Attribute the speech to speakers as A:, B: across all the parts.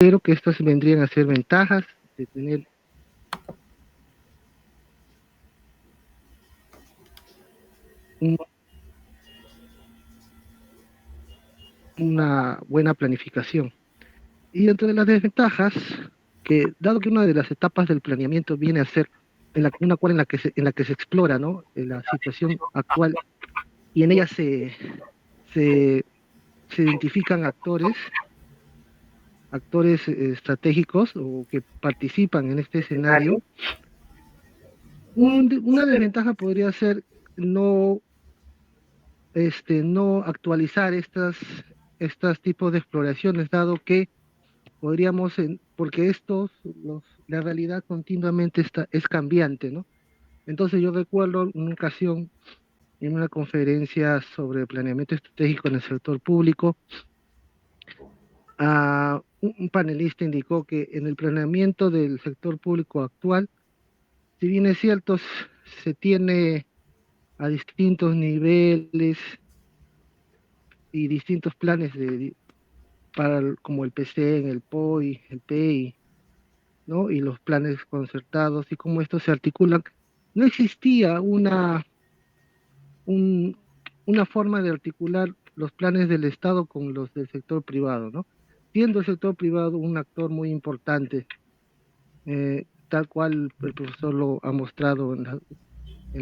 A: Creo que estas vendrían a ser ventajas de tener una buena planificación. Y dentro de las desventajas, que dado que una de las etapas del planeamiento viene a ser una cual en la que se explora, ¿no? La situación actual y en ella se, se identifican actores estratégicos o que participan en este escenario. Una desventaja podría ser no, no actualizar estas tipos de exploraciones, dado que porque la realidad continuamente es cambiante, ¿no? Entonces yo recuerdo en una ocasión, en una conferencia sobre planeamiento estratégico en el sector público, un panelista indicó que en el planeamiento del sector público actual, si bien es cierto, se tiene a distintos niveles y distintos planes como el PC, el POI, el PEI, ¿no? Y los planes concertados y cómo estos se articulan, no existía un- una forma de articular los planes del Estado con los del sector privado, ¿no? Siendo el sector privado un actor muy importante, tal cual el profesor lo ha mostrado en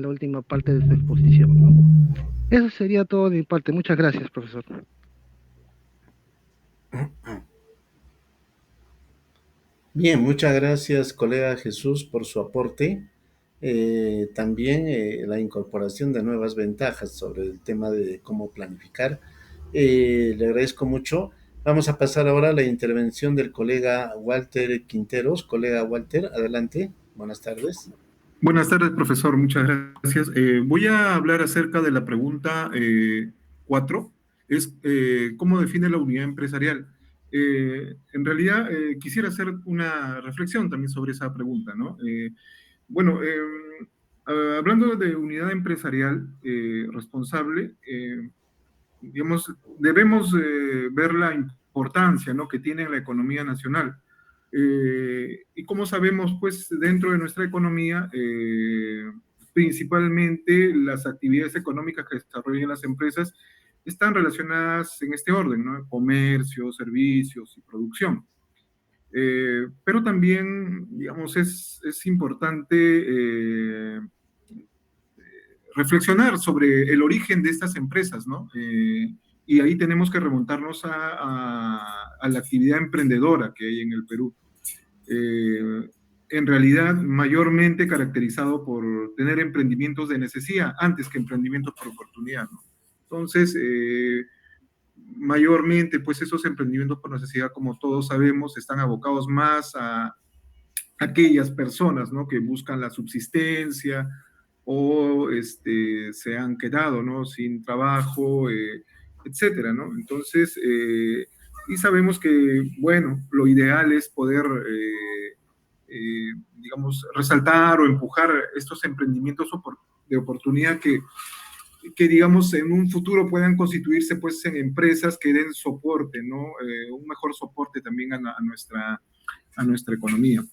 A: la última parte de su exposición, ¿no? Eso sería todo de mi parte. Muchas gracias, profesor.
B: Bien, muchas gracias, colega Jesús, por su aporte. También la incorporación de nuevas ventajas sobre el tema de cómo planificar. Le agradezco mucho. Vamos a pasar ahora a la intervención del colega Walter Quinteros. Colega Walter, adelante. Buenas tardes.
C: Buenas tardes, profesor. Muchas gracias. Voy a hablar acerca de la pregunta 4. Es ¿cómo define la unidad empresarial? En realidad, quisiera hacer una reflexión también sobre esa pregunta, ¿no? Bueno, hablando de unidad empresarial responsable, digamos, debemos ver la importancia, ¿no?, que tiene en la economía nacional. Y como sabemos, pues dentro de nuestra economía, principalmente las actividades económicas que desarrollan las empresas están relacionadas en este orden, ¿no? Comercio, servicios y producción. Pero también, digamos, es importante reflexionar sobre el origen de estas empresas, ¿no? Y ahí tenemos que remontarnos a la actividad emprendedora que hay en el Perú. Eh, en realidad, mayormente caracterizado por tener emprendimientos de necesidad antes que emprendimientos por oportunidad, ¿no? Entonces, mayormente, pues esos emprendimientos por necesidad, como todos sabemos, están abocados más a aquellas personas, ¿no?, que buscan la subsistencia o se han quedado, ¿no?, sin trabajo, etcétera, ¿no? Entonces, y sabemos que, bueno, lo ideal es poder, digamos, resaltar o empujar estos emprendimientos de oportunidad que, digamos, en un futuro puedan constituirse, pues, en empresas que den soporte, ¿no? Un mejor soporte también a nuestra economía.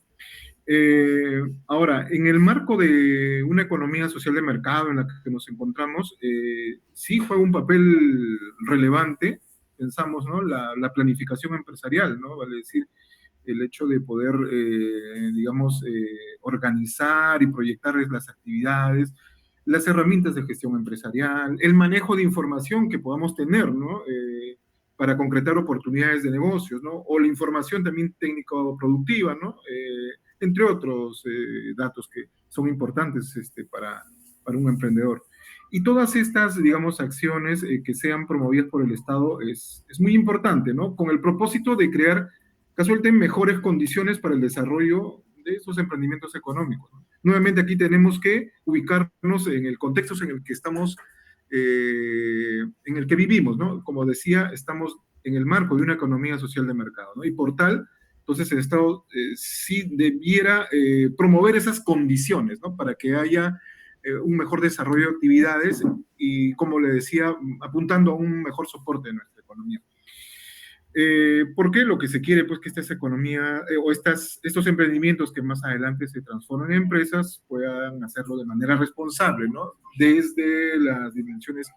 C: Ahora, en el marco de una economía social de mercado en la que nos encontramos, sí juega un papel relevante, pensamos, ¿no? La planificación empresarial, ¿no? Vale decir, el hecho de poder, digamos, organizar y proyectar las actividades, las herramientas de gestión empresarial, el manejo de información que podamos tener, ¿no? Para concretar oportunidades de negocios, ¿no? O la información también técnico-productiva, ¿no? Entre otros datos que son importantes para un emprendedor. Y todas estas, digamos, acciones que sean promovidas por el Estado es muy importante, ¿no? Con el propósito de crear casualmente mejores condiciones para el desarrollo de esos emprendimientos económicos, ¿no? Nuevamente aquí tenemos que ubicarnos en el contexto en el que estamos, en el que vivimos, ¿no? Como decía, estamos en el marco de una economía social de mercado, ¿no? Y por tal, entonces el Estado sí debiera promover esas condiciones, ¿no? Para que haya un mejor desarrollo de actividades y, como le decía, apuntando a un mejor soporte de nuestra economía. Porque lo que se quiere, pues, que esta economía o estos emprendimientos que más adelante se transformen en empresas puedan hacerlo de manera responsable, ¿no? Desde las dimensiones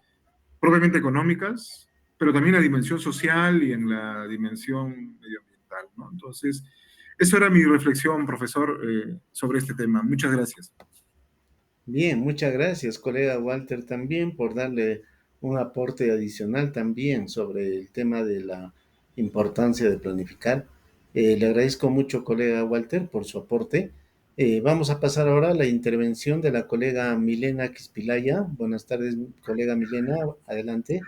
C: propiamente económicas, pero también la dimensión social y en la dimensión medioambiental, ¿no? Entonces, eso era mi reflexión, profesor, sobre este tema. Muchas gracias.
B: Bien, muchas gracias, colega Walter, también por darle un aporte adicional también sobre el tema de la importancia de planificar. Le agradezco mucho, colega Walter, por su aporte. Vamos a pasar ahora a la intervención de la colega Milena Quispilaya. Buenas tardes, colega Milena, adelante.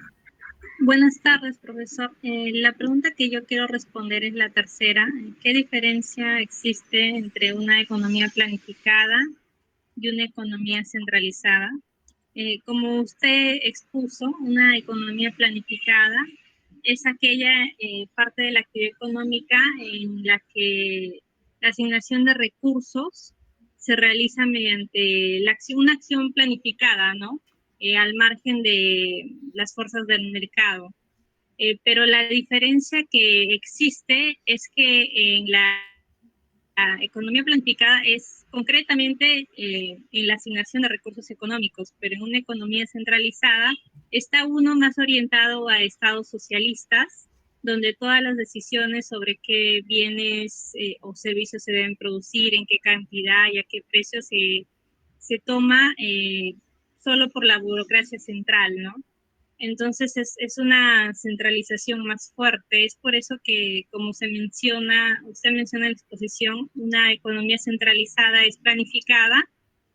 D: Buenas tardes, profesor. La pregunta que yo quiero responder es la tercera. ¿Qué diferencia existe entre una economía planificada y una economía centralizada? Como usted expuso, una economía planificada es aquella parte de la actividad económica en la que la asignación de recursos se realiza mediante una acción planificada, ¿no? Al margen de las fuerzas del mercado. Pero la diferencia que existe es que en la economía planificada es concretamente en la asignación de recursos económicos, pero en una economía centralizada está uno más orientado a estados socialistas, donde todas las decisiones sobre qué bienes o servicios se deben producir, en qué cantidad y a qué precio se toma solo por la burocracia central, ¿no? Entonces es una centralización más fuerte. Es por eso que, como usted menciona en la exposición, una economía centralizada es planificada,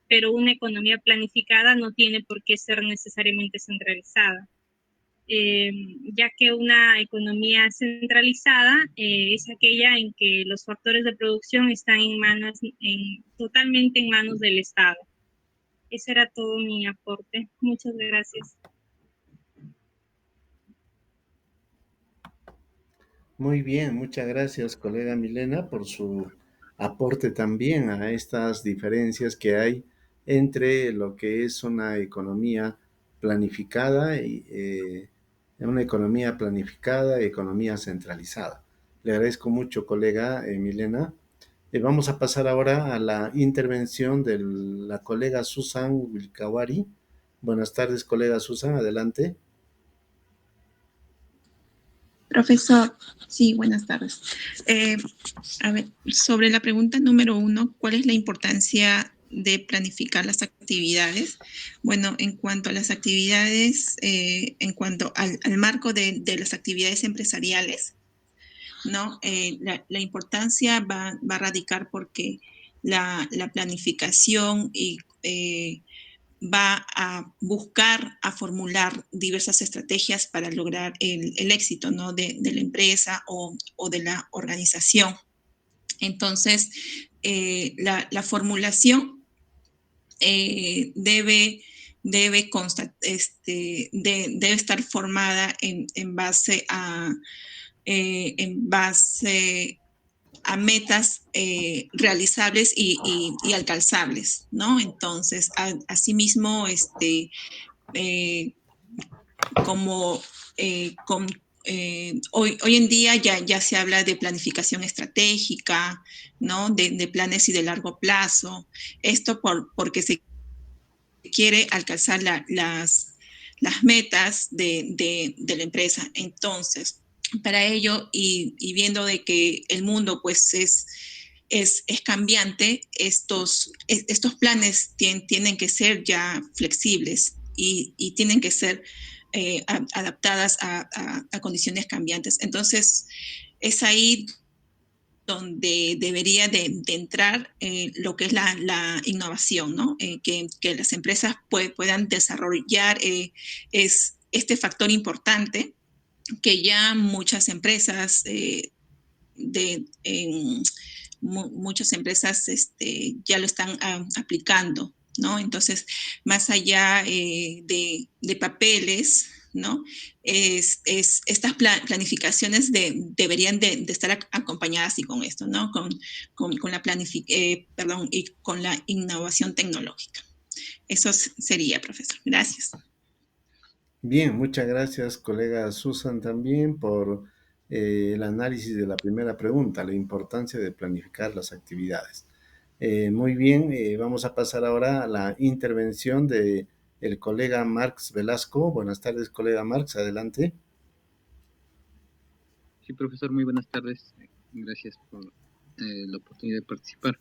D: pero una economía planificada no tiene por qué ser necesariamente centralizada. Eh, ya que una economía centralizada es aquella en que los factores de producción están totalmente en manos del Estado. Ese era todo mi aporte. Muchas gracias.
B: Muy bien, muchas gracias, colega Milena, por su aporte también a estas diferencias que hay entre lo que es una economía planificada y economía centralizada. Le agradezco mucho, colega Milena. Vamos a pasar ahora a la intervención de la colega Susan Wilkawari. Buenas tardes, colega Susan, adelante.
E: Profesor, sí, buenas tardes. A ver, sobre la pregunta número 1, ¿cuál es la importancia de planificar las actividades? Bueno, en cuanto a las actividades, en cuanto al marco de las actividades empresariales, ¿no? La importancia va a radicar porque la planificación va a buscar, a formular diversas estrategias para lograr el éxito, ¿no? de la empresa o de la organización. Entonces, la formulación debe estar formada en base a metas realizables y alcanzables, ¿no? Entonces, asimismo, como hoy en día ya se habla de planificación estratégica, ¿no? De planes y de largo plazo. Esto porque se quiere alcanzar las metas de la empresa. Entonces, para ello, y viendo de que el mundo pues es cambiante, estos planes tienen que ser ya flexibles y tienen que ser adaptadas a condiciones cambiantes. Entonces, es ahí donde debería de entrar lo que es la innovación, ¿no? Que las empresas puedan desarrollar es este factor importante que ya muchas empresas muchas empresas ya lo están aplicando, ¿no? Entonces, más allá de papeles, ¿no? Estas planificaciones deberían de estar acompañadas y con esto, ¿no? Con la y con la innovación tecnológica. Eso sería, profesor. Gracias.
B: Bien, muchas gracias, colega Susan, también por el análisis de la primera pregunta, la importancia de planificar las actividades. Muy bien, vamos a pasar ahora a la intervención de el colega Marx Velasco. Buenas tardes, colega Marx, adelante.
F: Sí, profesor, muy buenas tardes. Gracias por la oportunidad de participar.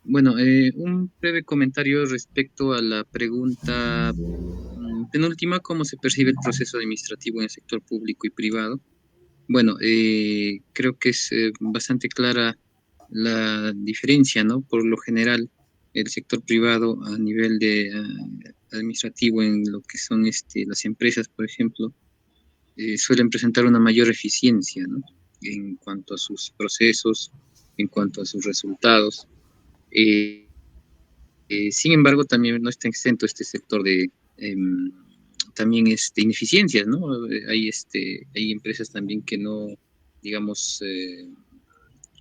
F: Bueno, un breve comentario respecto a la pregunta penúltima, ¿cómo se percibe el proceso administrativo en el sector público y privado? Bueno, creo que es bastante clara la diferencia, ¿no? Por lo general, el sector privado a nivel de administrativo en lo que son las empresas, por ejemplo, suelen presentar una mayor eficiencia, ¿no? En cuanto a sus procesos, en cuanto a sus resultados. Eh, Sin embargo, también no está exento este sector de también ineficiencias, ¿no? Hay empresas también que no, digamos,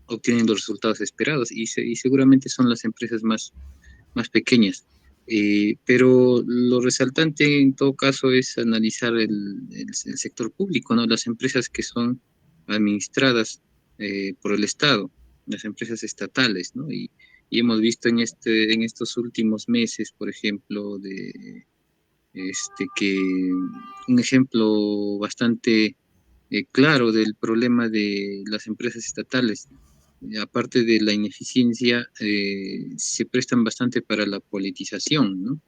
F: obtienen los resultados esperados y seguramente son las empresas más pequeñas. Pero lo resaltante en todo caso es analizar el sector público, ¿no? Las empresas que son administradas por el Estado, las empresas estatales, ¿no? Y hemos visto en estos últimos meses, por ejemplo, que un ejemplo bastante claro del problema de las empresas estatales, aparte de la ineficiencia, se prestan bastante para la politización, ¿no?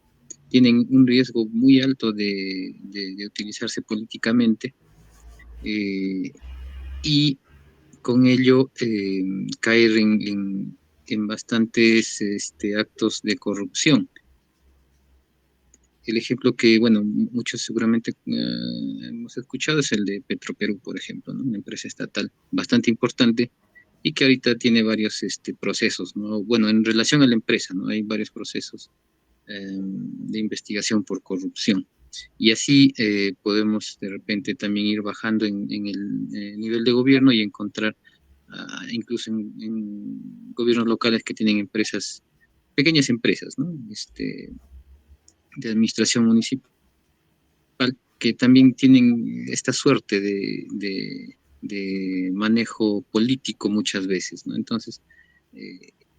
F: Tienen un riesgo muy alto de utilizarse políticamente y con ello caer en bastantes actos de corrupción. El ejemplo que, bueno, muchos seguramente hemos escuchado es el de Petroperú, por ejemplo, ¿no? Una empresa estatal bastante importante y que ahorita tiene varios procesos, ¿no? Bueno, en relación a la empresa, ¿no? Hay varios procesos de investigación por corrupción. Y así podemos de repente también ir bajando en el nivel de gobierno y encontrar incluso en gobiernos locales que tienen empresas, pequeñas empresas, ¿no? De administración municipal, que también tienen esta suerte de manejo político muchas veces, ¿no? Entonces,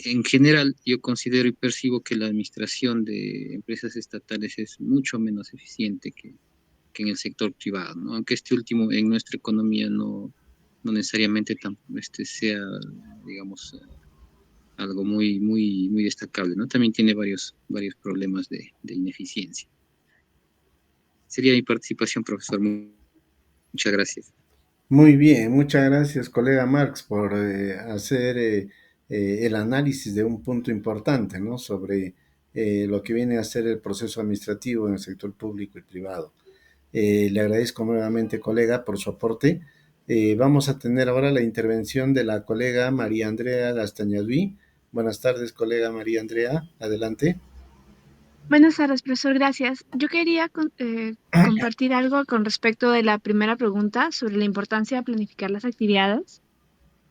F: en general, yo considero y percibo que la administración de empresas estatales es mucho menos eficiente que en el sector privado, ¿no? Aunque este último en nuestra economía no necesariamente sea, digamos, algo muy destacable, ¿no? También tiene varios problemas de ineficiencia. Sería mi participación, profesor. Muchas gracias.
B: Muy bien, muchas gracias, colega Marx, por hacer el análisis de un punto importante, ¿no? Sobre lo que viene a ser el proceso administrativo en el sector público y privado. Le agradezco nuevamente, colega, por su aporte. Vamos a tener ahora la intervención de la colega María Andrea Gastañaduy. Buenas tardes, colega María Andrea. Adelante.
G: Buenas tardes, profesor, gracias. Yo quería compartir algo con respecto de la primera pregunta sobre la importancia de planificar las actividades.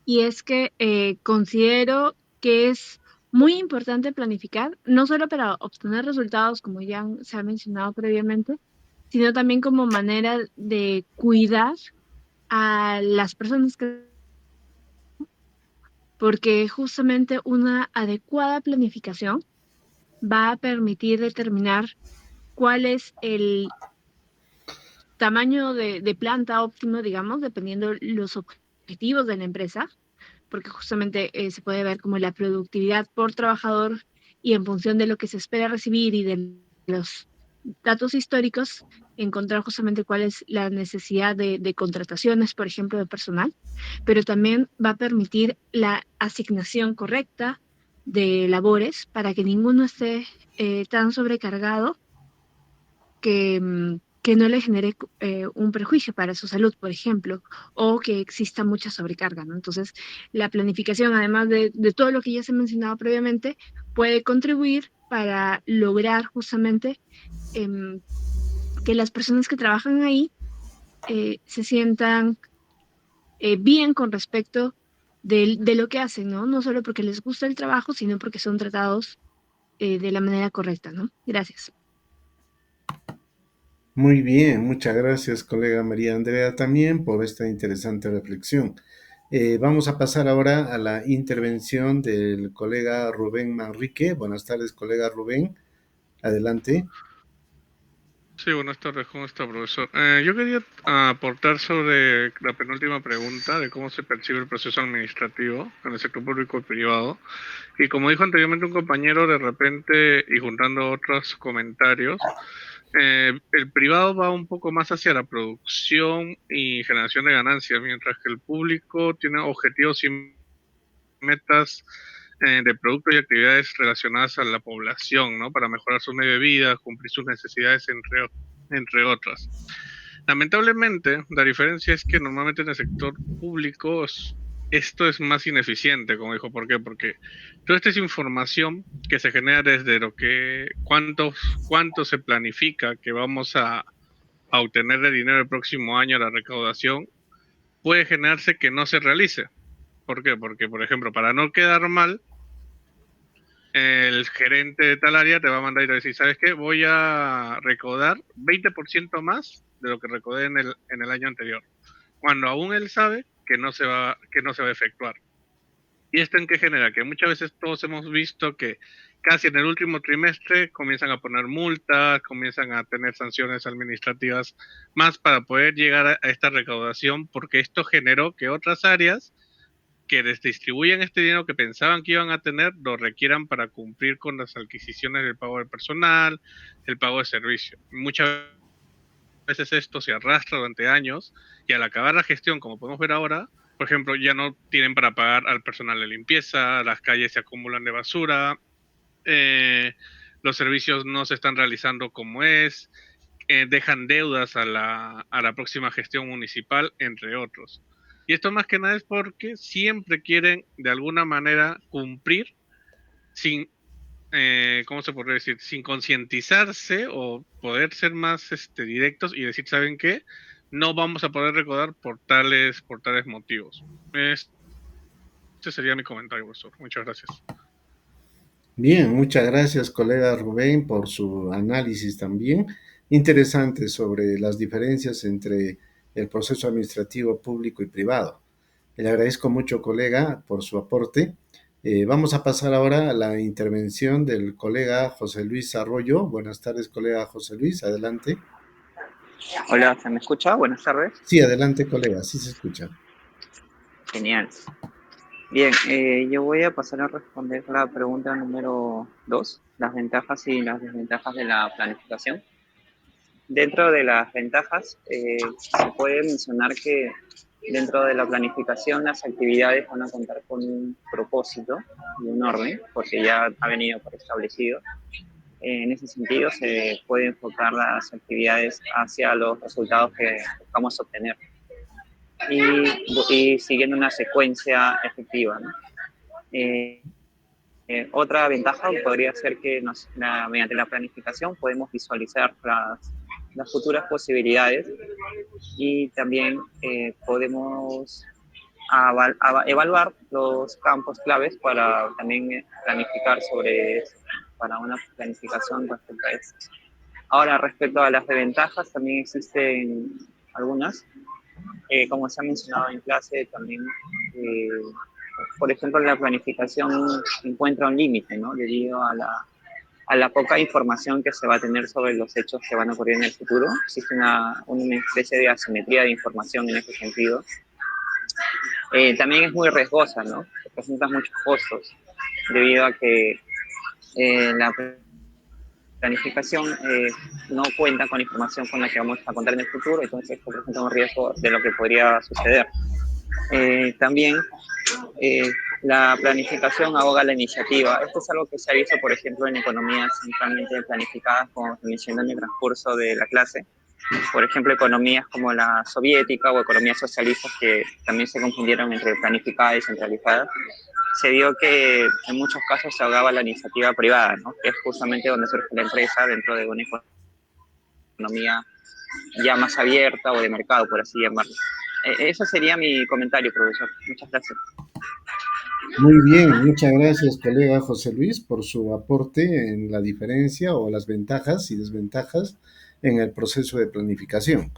G: Y es que considero que es muy importante planificar, no solo para obtener resultados, como ya se ha mencionado previamente, sino también como manera de cuidar a las personas porque justamente una adecuada planificación va a permitir determinar cuál es el tamaño de planta óptimo, digamos, dependiendo los objetivos de la empresa, porque justamente se puede ver como la productividad por trabajador y en función de lo que se espera recibir y de los datos históricos, encontrar justamente cuál es la necesidad de contrataciones, por ejemplo, de personal, pero también va a permitir la asignación correcta de labores para que ninguno esté tan sobrecargado que no le genere un perjuicio para su salud, por ejemplo, o que exista mucha sobrecarga, ¿no? Entonces, la planificación, además de todo lo que ya se ha mencionado previamente, puede contribuir para lograr justamente que las personas que trabajan ahí se sientan bien con respecto de lo que hacen, ¿no? No solo porque les gusta el trabajo, sino porque son tratados de la manera correcta, ¿no? Gracias.
B: Muy bien, muchas gracias, colega María Andrea, también por esta interesante reflexión. Vamos a pasar ahora a la intervención del colega Rubén Manrique. Buenas tardes, colega Rubén. Adelante.
H: Sí, buenas tardes, ¿cómo está, profesor? Yo quería aportar sobre la penúltima pregunta de cómo se percibe el proceso administrativo en el sector público y privado. Y como dijo anteriormente un compañero, de repente, y juntando otros comentarios, el privado va un poco más hacia la producción y generación de ganancias, mientras que el público tiene objetivos y metas de productos y actividades relacionadas a la población, ¿no? Para mejorar su medio de vida, cumplir sus necesidades, entre otras. Lamentablemente, la diferencia es que normalmente en el sector público esto es más ineficiente, como dijo. ¿Por qué? Porque toda esta es información que se genera desde cuánto se planifica que vamos a obtener de dinero el próximo año a la recaudación, puede generarse que no se realice. ¿Por qué? Porque, por ejemplo, para no quedar mal, el gerente de tal área te va a mandar y te va a decir, ¿sabes qué? Voy a recaudar 20% más de lo que recaudé en el año anterior, cuando aún él sabe que no se va a efectuar. ¿Y esto en qué genera? Que muchas veces todos hemos visto que casi en el último trimestre comienzan a poner multas, comienzan a tener sanciones administrativas más para poder llegar a esta recaudación, porque esto generó que otras áreas que les distribuyen este dinero que pensaban que iban a tener, lo requieran para cumplir con las adquisiciones del pago del personal, el pago de servicio. Muchas veces esto se arrastra durante años y al acabar la gestión, como podemos ver ahora, por ejemplo, ya no tienen para pagar al personal de limpieza, las calles se acumulan de basura, los servicios no se están realizando como es, dejan deudas a la próxima gestión municipal, entre otros. Y esto más que nada es porque siempre quieren de alguna manera cumplir sin, ¿cómo se podría decir? Sin concientizarse o poder ser más directos y decir, ¿saben qué? No vamos a poder recaudar por tales motivos. Este sería mi comentario, profesor. Muchas gracias.
B: Bien, muchas gracias, colega Rubén, por su análisis también interesante sobre las diferencias entre el proceso administrativo público y privado. Le agradezco mucho, colega, por su aporte. Vamos a pasar ahora a la intervención del colega José Luis Arroyo. Buenas tardes, colega José Luis, adelante.
I: Hola, ¿se me escucha? Buenas tardes.
B: Sí, adelante, colega, sí se escucha.
I: Genial. Bien, yo voy a pasar a responder la pregunta número 2, las ventajas y las desventajas de la planificación. Dentro de las ventajas, se puede mencionar que dentro de la planificación las actividades van a contar con un propósito y un orden, porque ya ha venido preestablecido. En ese sentido, se puede enfocar las actividades hacia los resultados que buscamos obtener y siguiendo una secuencia efectiva, ¿no? Otra ventaja podría ser que mediante la planificación podemos visualizar las futuras posibilidades y también podemos evaluar los campos claves para también planificar para una planificación respecto a eso. Ahora, respecto a las desventajas, también existen algunas. Como se ha mencionado en clase, también, por ejemplo, la planificación encuentra un límite, ¿no? Debido a la poca información que se va a tener sobre los hechos que van a ocurrir en el futuro. Existe una especie de asimetría de información en ese sentido. También es muy riesgosa, ¿no? Presenta muchos costos, debido a que la planificación no cuenta con información con la que vamos a contar en el futuro, entonces esto presenta un riesgo de lo que podría suceder. También la planificación ahoga la iniciativa. Esto es algo que se ha visto, por ejemplo, en economías centralmente planificadas, como se mencionó en el transcurso de la clase. Por ejemplo, economías como la soviética o economías socialistas, que también se confundieron entre planificadas y centralizadas. Se vio que en muchos casos se ahogaba la iniciativa privada, ¿no? Que es justamente donde surge la empresa dentro de una economía ya más abierta o de mercado, por así llamarlo. Ese sería mi comentario, profesor. Muchas gracias.
B: Muy bien, muchas gracias, colega José Luis, por su aporte en la diferencia o las ventajas y desventajas en el proceso de planificación.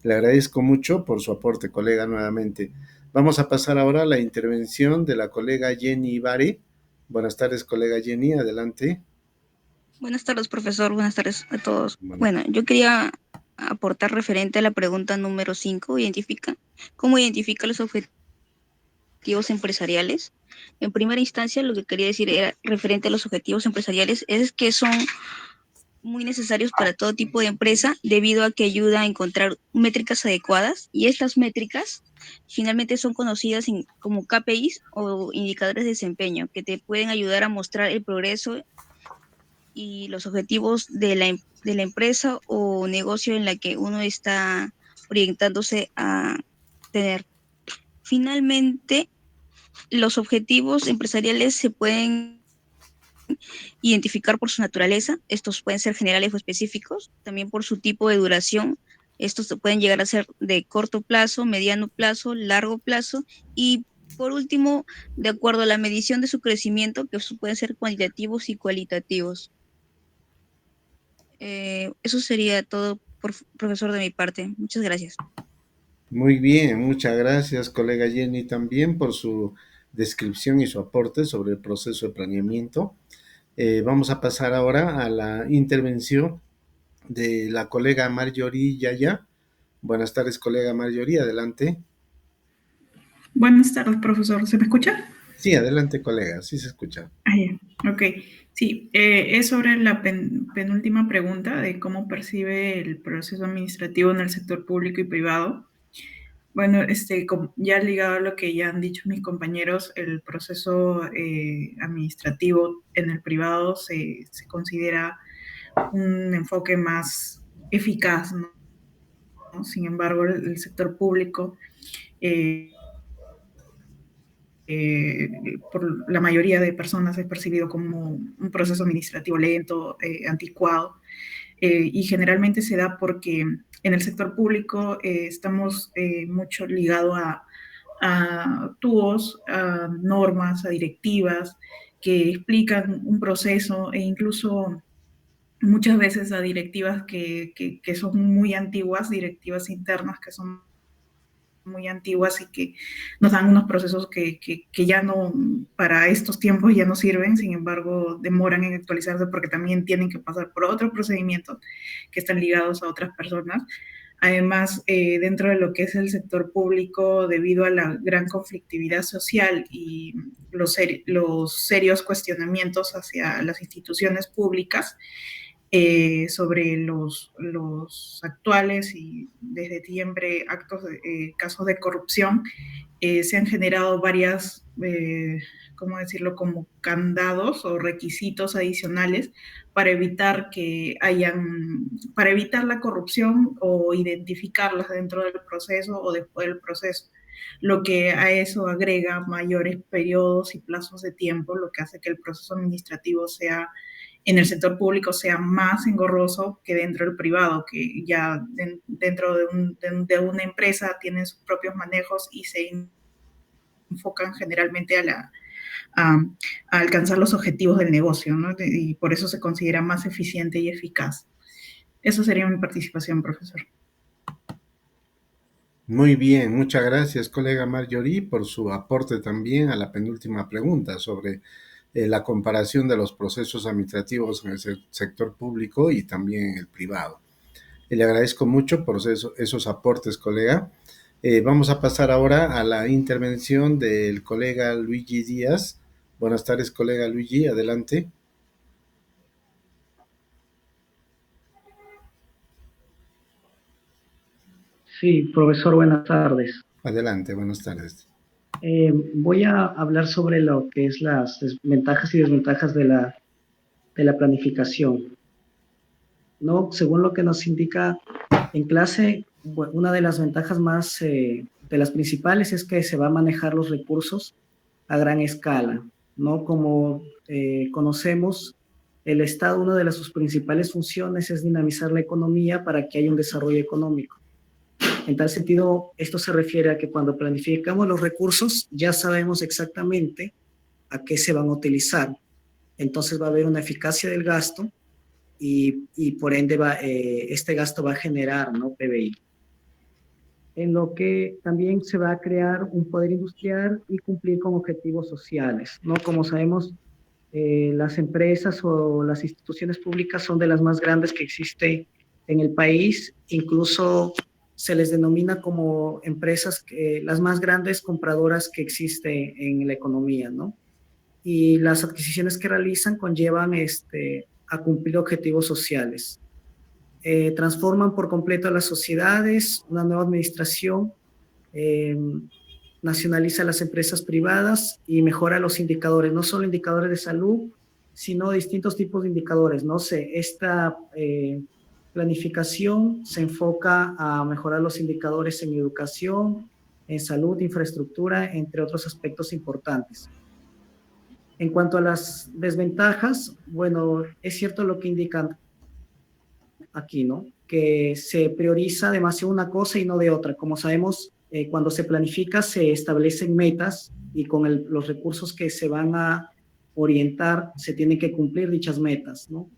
B: Le agradezco mucho por su aporte, colega, nuevamente. Vamos a pasar ahora a la intervención de la colega Jenny Ibarri. Buenas tardes, colega Jenny, adelante.
J: Buenas tardes, profesor. Buenas tardes a todos.
B: Bueno.
J: Bueno, yo quería aportar referente a la pregunta número 5. ¿Cómo identifica los objetivos empresariales? En primera instancia, lo que quería decir era referente a los objetivos empresariales es que son muy necesarios para todo tipo de empresa debido a que ayuda a encontrar métricas adecuadas y estas métricas finalmente son conocidas como KPIs o indicadores de desempeño que te pueden ayudar a mostrar el progreso y los objetivos de la empresa o negocio en la que uno está orientándose a tener. Finalmente, los objetivos empresariales se pueden identificar por su naturaleza. Estos pueden ser generales o específicos, también por su tipo de duración. Estos pueden llegar a ser de corto plazo, mediano plazo, largo plazo y por último, de acuerdo a la medición de su crecimiento, que pueden ser cuantitativos y cualitativos. Eso sería todo, profesor, de mi parte. Muchas gracias.
B: Muy bien, muchas gracias, colega Jenny, también por su descripción y su aporte sobre el proceso de planeamiento. Vamos a pasar ahora a la intervención de la colega Marjorie Yaya. Buenas tardes, colega Marjorie, adelante.
K: Buenas tardes, profesor. ¿Se me escucha?
B: Sí, adelante, colega, sí se escucha.
K: Ok, sí, es sobre la penúltima pregunta de cómo percibe el proceso administrativo en el sector público y privado. Bueno, ya ligado a lo que ya han dicho mis compañeros, el proceso administrativo en el privado se considera un enfoque más eficaz, ¿no? Sin embargo, el sector público por la mayoría de personas es percibido como un proceso administrativo lento, anticuado, y generalmente se da porque en el sector público estamos mucho ligados a TUOs, a normas, a directivas que explican un proceso e incluso muchas veces a directivas que son muy antiguas, directivas internas que son muy antiguas y que nos dan unos procesos que ya no, para estos tiempos ya no sirven, sin embargo demoran en actualizarse porque también tienen que pasar por otros procedimientos que están ligados a otras personas. Además, dentro de lo que es el sector público, debido a la gran conflictividad social y los serios cuestionamientos hacia las instituciones públicas, sobre los actuales y desde siempre casos de corrupción, se han generado varias, ¿cómo decirlo?, como candados o requisitos adicionales para evitar para evitar la corrupción o identificarlas dentro del proceso o después del proceso, lo que a eso agrega mayores periodos y plazos de tiempo, lo que hace que el proceso administrativo en el sector público sea más engorroso que dentro del privado, que ya dentro de una empresa tienen sus propios manejos y se enfocan generalmente a alcanzar los objetivos del negocio, ¿no? Y por eso se considera más eficiente y eficaz. Eso sería mi participación, profesor.
B: Muy bien, muchas gracias, colega Marjorie, por su aporte también a la penúltima pregunta sobre la comparación de los procesos administrativos en el sector público y también en el privado. Le agradezco mucho por esos aportes, colega. Vamos a pasar ahora a la intervención del colega Luigi Díaz. Buenas tardes, colega Luigi, adelante.
L: Sí, profesor, buenas tardes.
B: Adelante, buenas tardes.
L: Voy a hablar sobre lo que es las ventajas y desventajas de la planificación. ¿No? Según lo que nos indica en clase, una de las ventajas más, de las principales, es que se va a manejar los recursos a gran escala, ¿no? Como conocemos, el Estado, una de sus principales funciones es dinamizar la economía para que haya un desarrollo económico. En tal sentido, esto se refiere a que cuando planificamos los recursos, ya sabemos exactamente a qué se van a utilizar. Entonces va a haber una eficacia del gasto y por ende este gasto va a generar, ¿no?, PBI. En lo que también se va a crear un poder industrial y cumplir con objetivos sociales, ¿no? Como sabemos, las empresas o las instituciones públicas son de las más grandes que existe en el país, incluso se les denomina como empresas las más grandes compradoras que existe en la economía, ¿no? Y las adquisiciones que realizan conllevan a cumplir objetivos sociales. Transforman por completo a las sociedades, una nueva administración, nacionaliza las empresas privadas y mejora los indicadores, no solo indicadores de salud, sino distintos tipos de indicadores. No sé, esta planificación se enfoca a mejorar los indicadores en educación, en salud, infraestructura, entre otros aspectos importantes. En cuanto a las desventajas, bueno, es cierto lo que indican aquí, ¿no? Que se prioriza demasiado una cosa y no de otra. Como sabemos, cuando se planifica se establecen metas y con los recursos que se van a orientar se tienen que cumplir dichas metas, ¿no?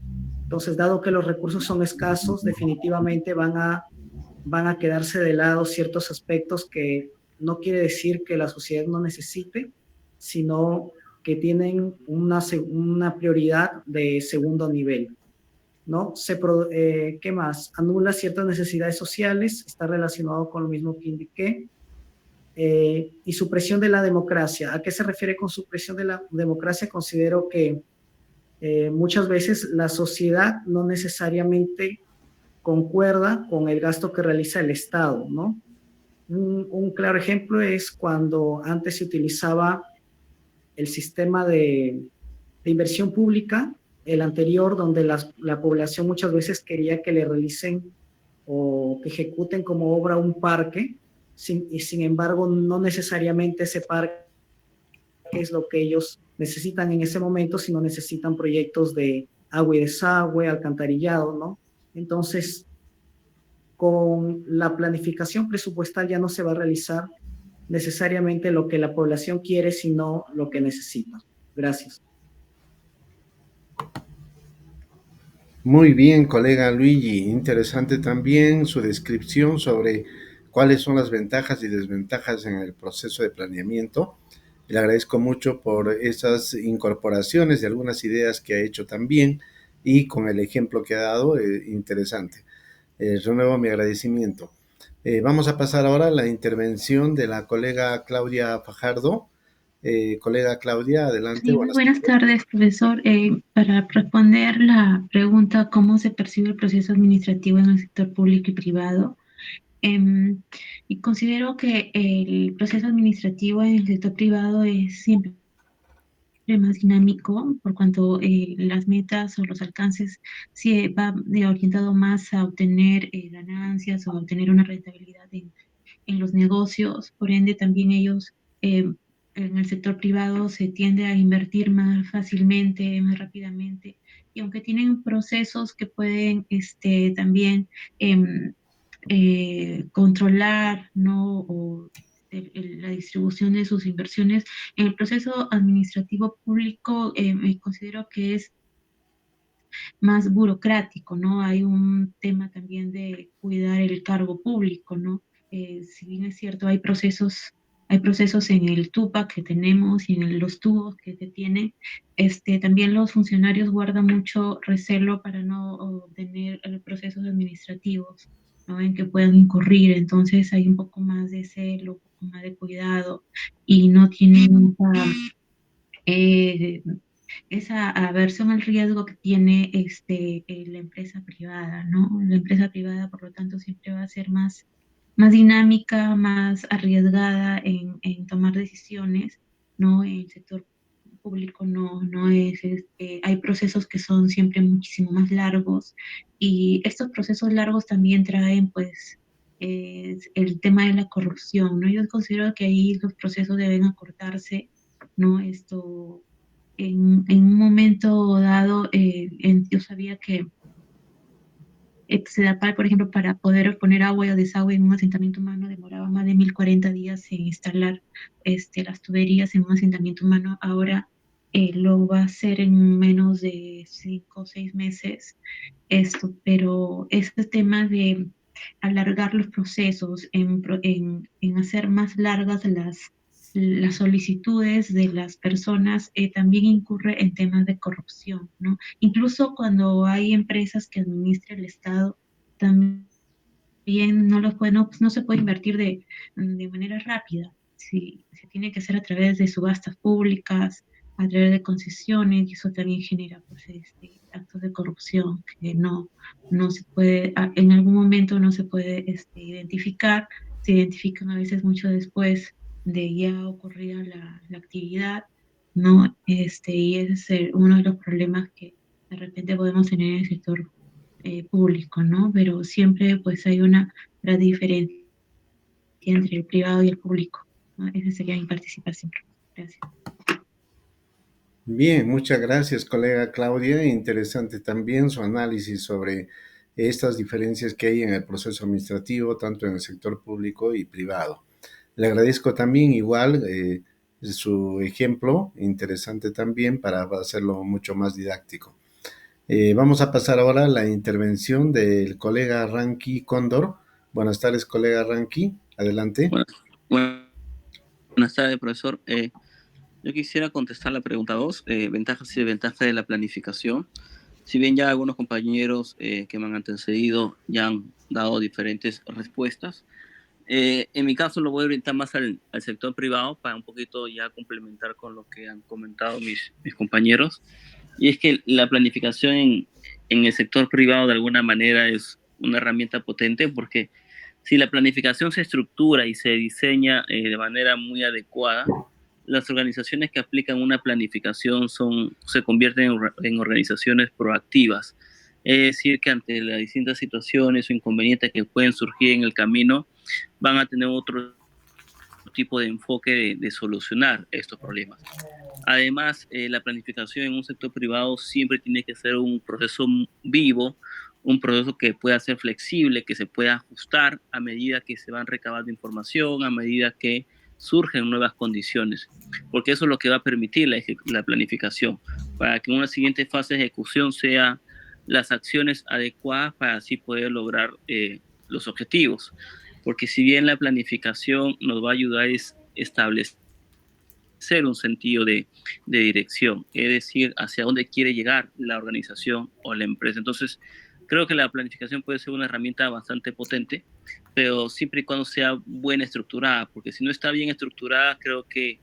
L: Entonces, dado que los recursos son escasos, definitivamente van a quedarse de lado ciertos aspectos que no quiere decir que la sociedad no necesite, sino que tienen una prioridad de segundo nivel, ¿no? ¿Qué más? Anula ciertas necesidades sociales, está relacionado con lo mismo que indiqué. Y supresión de la democracia. ¿A qué se refiere con supresión de la democracia? Considero que muchas veces la sociedad no necesariamente concuerda con el gasto que realiza el Estado, ¿no? Un claro ejemplo es cuando antes se utilizaba el sistema de inversión pública, el anterior, donde la población muchas veces quería que le realicen o que ejecuten como obra un parque, y sin embargo no necesariamente ese parque es lo que ellos necesitan en ese momento, sino necesitan proyectos de agua y desagüe, alcantarillado, ¿no? Entonces, con la planificación presupuestal ya no se va a realizar necesariamente lo que la población quiere, sino lo que necesita. Gracias.
B: Muy bien, colega Luigi. Interesante también su descripción sobre cuáles son las ventajas y desventajas en el proceso de planeamiento. Le agradezco mucho por esas incorporaciones de algunas ideas que ha hecho también y con el ejemplo que ha dado, interesante. Renuevo mi agradecimiento. Vamos a pasar ahora a la intervención de la colega Claudia Fajardo. Colega Claudia, adelante.
M: Sí, buenas tardes, profesor. Para responder la pregunta, ¿cómo se percibe el proceso administrativo en el sector público y privado? Y considero que el proceso administrativo en el sector privado es siempre más dinámico, por cuanto las metas o los alcances sí va orientado más a obtener ganancias o a obtener una rentabilidad en los negocios. Por ende, también ellos en el sector privado se tiende a invertir más fácilmente, más rápidamente, y aunque tienen procesos que pueden también controlar, ¿no? O la distribución de sus inversiones, en el proceso administrativo público considero que es más burocrático, ¿no? Hay un tema también de cuidar el cargo público, ¿no? Si bien es cierto, hay procesos en el TUPAC que tenemos y en los tubos que se tienen, también los funcionarios guardan mucho recelo para no obtener procesos administrativos, ¿no? En que puedan incurrir. Entonces hay un poco más de celo, un poco más de cuidado, y no tienen esa aversión al riesgo que tiene la empresa privada, ¿no? La empresa privada, por lo tanto, siempre va a ser más dinámica, más arriesgada en tomar decisiones, ¿no? El sector público no es, hay procesos que son siempre muchísimo más largos, y estos procesos largos también traen, pues, el tema de la corrupción, ¿no? Yo considero que ahí los procesos deben acortarse, ¿no? En un momento dado, yo sabía que Sedapal, por ejemplo, para poder poner agua o desagüe en un asentamiento humano demoraba más de 1040 días en instalar las tuberías en un asentamiento humano. Ahora lo va a hacer en menos de 5 o 6 meses pero este tema de alargar los procesos, en hacer más largas las solicitudes de las personas, también incurre en temas de corrupción, ¿no? Incluso cuando hay empresas que administra el Estado, también no se puede invertir de manera rápida. Se tiene que hacer a través de subastas públicas, a través de concesiones, y eso también genera pues, actos de corrupción que no se puede, en algún momento no se puede identificar, se identifican a veces mucho después de ya ocurrida la actividad, ¿no? Y ese es uno de los problemas que de repente podemos tener en el sector público, ¿no? Pero siempre pues hay una gran diferencia entre el privado y el público, ¿no? Esa sería mi participación. Gracias.
B: Bien, muchas gracias, colega Claudia. Interesante también su análisis sobre estas diferencias que hay en el proceso administrativo, tanto en el sector público y privado. Le agradezco también igual su ejemplo, interesante también para hacerlo mucho más didáctico. Vamos a pasar ahora a la intervención del colega Ranqui Cóndor. Buenas tardes, colega Ranqui. Adelante.
N: Buenas tardes, profesor. Yo quisiera contestar la pregunta 2, ventajas y desventajas de la planificación. Si bien ya algunos compañeros que me han antecedido ya han dado diferentes respuestas, en mi caso lo voy a orientar más al sector privado para un poquito ya complementar con lo que han comentado mis compañeros. Y es que la planificación en el sector privado de alguna manera es una herramienta potente, porque si la planificación se estructura y se diseña de manera muy adecuada, las organizaciones que aplican una planificación se convierten en organizaciones proactivas. Es decir, que ante las distintas situaciones o inconvenientes que pueden surgir en el camino, van a tener otro tipo de enfoque de solucionar estos problemas. Además, la planificación en un sector privado siempre tiene que ser un proceso vivo, un proceso que pueda ser flexible, que se pueda ajustar a medida que se van recabando información, a medida que surgen nuevas condiciones, porque eso es lo que va a permitir la planificación, para que en una siguiente fase de ejecución sea las acciones adecuadas para así poder lograr los objetivos. Porque si bien la planificación nos va a ayudar a establecer un sentido de dirección, es decir, hacia dónde quiere llegar la organización o la empresa. Entonces, creo que la planificación puede ser una herramienta bastante potente, pero siempre y cuando sea buena estructurada, porque si no está bien estructurada, creo que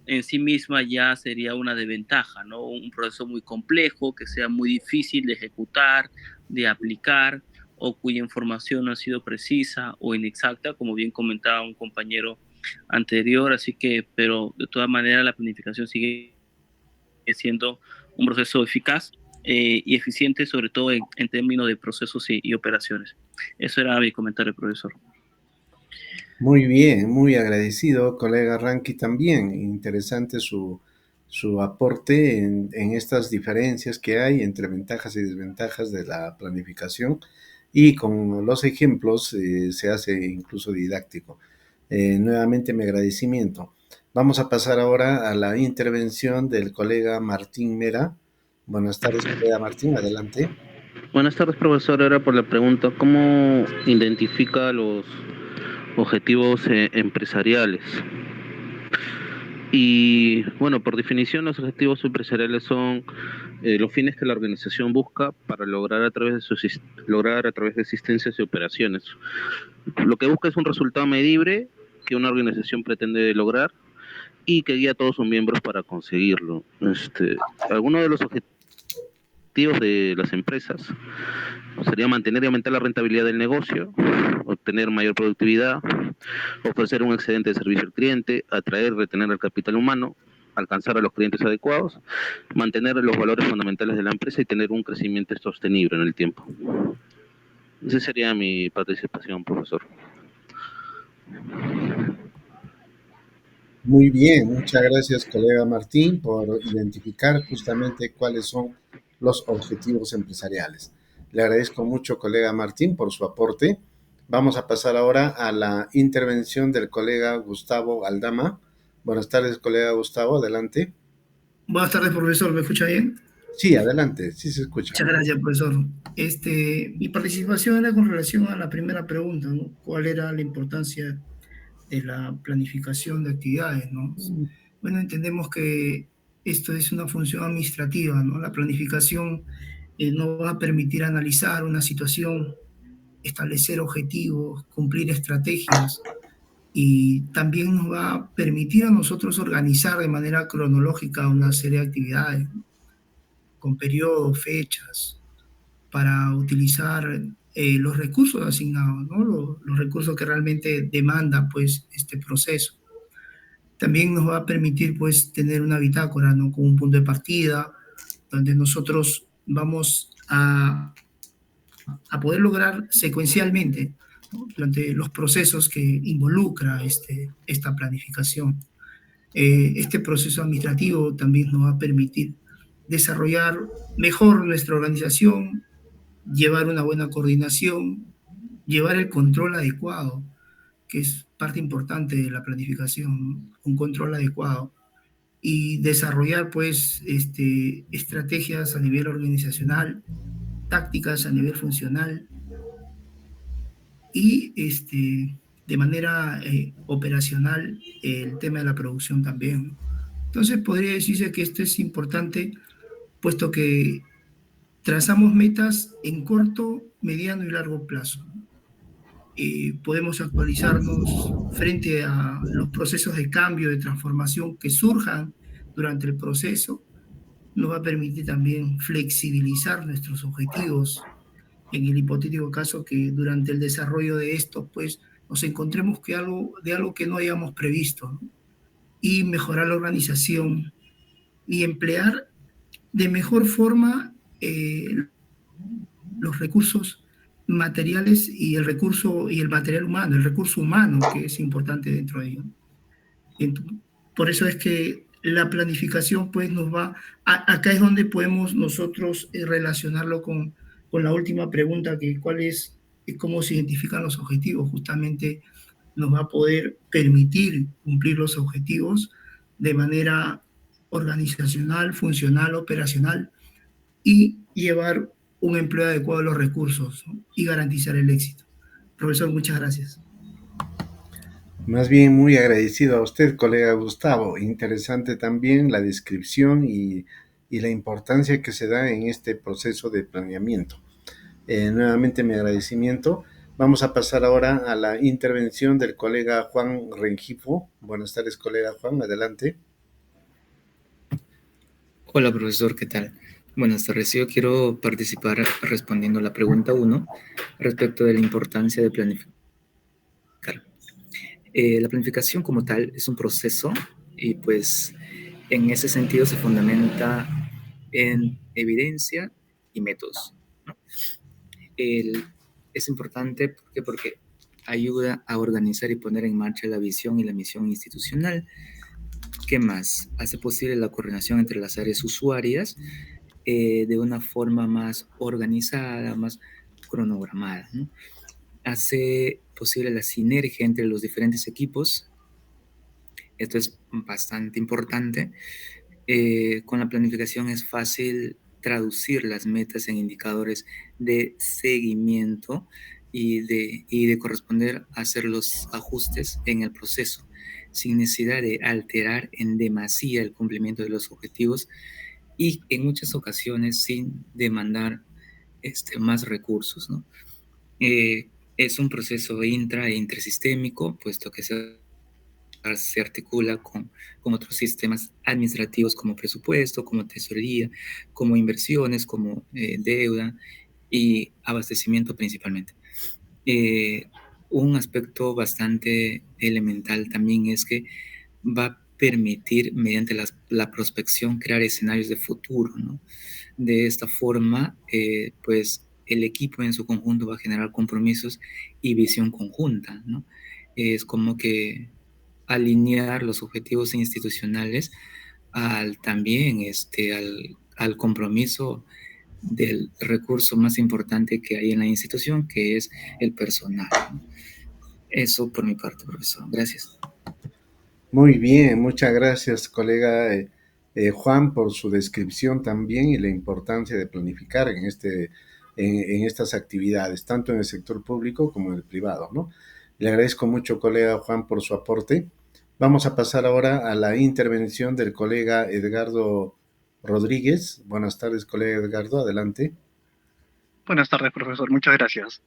N: en sí misma ya sería una desventaja, ¿no? Un proceso muy complejo, que sea muy difícil de ejecutar, de aplicar, o cuya información no ha sido precisa o inexacta, como bien comentaba un compañero anterior. Así que, pero de todas maneras la planificación sigue siendo un proceso eficaz y eficiente, sobre todo en términos de procesos y operaciones. Eso era mi comentario, profesor.
B: Muy bien, muy agradecido, colega Ranqui, también. Interesante su aporte en estas diferencias que hay entre ventajas y desventajas de la planificación, y con los ejemplos se hace incluso didáctico. Nuevamente mi agradecimiento. Vamos a pasar ahora a la intervención del colega Martín Mera. Buenas tardes, colega Martín, adelante.
O: Buenas tardes, profesor. Era por la pregunta, ¿cómo identifica los objetivos empresariales? Y bueno, por definición, los objetivos empresariales son los fines que la organización busca para lograr a través de existencias y operaciones. Lo que busca es un resultado medible que una organización pretende lograr y que guía a todos sus miembros para conseguirlo. Algunos de los objetivos de las empresas sería mantener y aumentar la rentabilidad del negocio, obtener mayor productividad, ofrecer un excedente de servicio al cliente, atraer y retener el capital humano, alcanzar a los clientes adecuados, mantener los valores fundamentales de la empresa y tener un crecimiento sostenible en el tiempo. Esa sería mi participación, profesor.
B: Muy bien, muchas gracias, colega Martín, por identificar justamente cuáles son los objetivos empresariales. Le agradezco mucho, colega Martín, por su aporte. Vamos a pasar ahora a la intervención del colega Gustavo Aldama. Buenas tardes, colega Gustavo, adelante.
P: Buenas tardes, profesor. ¿Me escucha bien?
B: Sí, adelante, sí se escucha.
P: Muchas gracias, profesor. Mi participación era con relación a la primera pregunta, ¿no? ¿Cuál era la importancia de la planificación de actividades, ¿no? Bueno, entendemos que esto es una función administrativa, ¿no? La planificación nos va a permitir analizar una situación, establecer objetivos, cumplir estrategias, y también nos va a permitir a nosotros organizar de manera cronológica una serie de actividades, ¿no? Con periodos, fechas, para utilizar los recursos asignados, ¿no? Los recursos que realmente demanda pues este proceso. También nos va a permitir pues tener una bitácora, ¿no? Con un punto de partida, donde nosotros vamos a poder lograr secuencialmente, ¿no? Durante los procesos que involucra esta planificación. Este proceso administrativo también nos va a permitir desarrollar mejor nuestra organización, llevar una buena coordinación, llevar el control adecuado, que es parte importante de la planificación, ¿no? Un control adecuado, y desarrollar pues estrategias a nivel organizacional, tácticas a nivel funcional y de manera operacional el tema de la producción también, ¿no? Entonces podría decirse que esto es importante, puesto que trazamos metas en corto, mediano y largo plazo. Podemos actualizarnos frente a los procesos de cambio, de transformación que surjan durante el proceso. Nos va a permitir también flexibilizar nuestros objetivos en el hipotético caso que durante el desarrollo de esto, pues nos encontremos de algo que no hayamos previsto, ¿no? Y mejorar la organización y emplear de mejor forma los recursos materiales y el material humano, el recurso humano, que es importante dentro de ello. Por eso es que la planificación pues acá es donde podemos nosotros relacionarlo con la última pregunta, que cuál es cómo se identifican los objetivos. Justamente nos va a poder permitir cumplir los objetivos de manera organizacional, funcional, operacional, y llevar un empleo adecuado de los recursos, ¿no? Y garantizar el éxito. Profesor, muchas gracias.
B: Más bien muy agradecido a usted, colega Gustavo. Interesante también la descripción y la importancia que se da en este proceso de planeamiento. Nuevamente mi agradecimiento. Vamos a pasar ahora a la intervención del colega Juan Rengifo. Buenas tardes, colega Juan, adelante.
Q: Hola, profesor, ¿qué tal? Buenas tardes. Yo quiero participar respondiendo a la pregunta 1 respecto de la importancia de planificar. La planificación como tal es un proceso y pues en ese sentido se fundamenta en evidencia y métodos, ¿no? Es importante porque ayuda a organizar y poner en marcha la visión y la misión institucional. ¿Qué más? Hace posible la coordinación entre las áreas usuarias de una forma más organizada, más cronogramada, ¿no? Hace posible la sinergia entre los diferentes equipos. Esto es bastante importante. Con la planificación es fácil traducir las metas en indicadores de seguimiento y de corresponder a hacer los ajustes en el proceso, sin necesidad de alterar en demasía el cumplimiento de los objetivos y en muchas ocasiones sin demandar más recursos, ¿no? Es un proceso intra e intersistémico, puesto que se articula con otros sistemas administrativos como presupuesto, como tesorería, como inversiones, como deuda y abastecimiento principalmente. Un aspecto bastante elemental también es que va a permitir, mediante la prospección, crear escenarios de futuro, ¿no? De esta forma, pues el equipo en su conjunto va a generar compromisos y visión conjunta, ¿no? Es como que alinear los objetivos institucionales también al compromiso del recurso más importante que hay en la institución, que es el personal, ¿no? Eso por mi parte, profesor. Gracias.
B: Muy bien, muchas gracias, colega Juan, por su descripción también y la importancia de planificar en estas actividades, tanto en el sector público como en el privado, ¿no? Le agradezco mucho, colega Juan, por su aporte. Vamos a pasar ahora a la intervención del colega Edgardo Rodríguez. Buenas tardes, colega Edgardo, adelante.
R: Buenas tardes, profesor. Muchas gracias.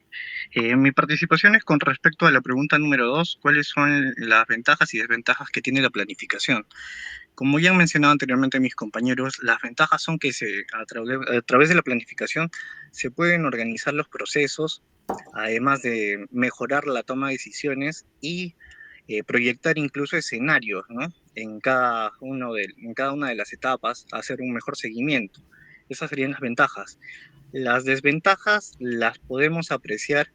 R: Mi participación es con respecto a la pregunta número 2, ¿cuáles son las ventajas y desventajas que tiene la planificación? Como ya han mencionado anteriormente mis compañeros, las ventajas son que a través de la planificación se pueden organizar los procesos, además de mejorar la toma de decisiones y proyectar incluso escenarios, ¿no? En cada una de las etapas, hacer un mejor seguimiento. Esas serían las ventajas. Las desventajas las podemos apreciar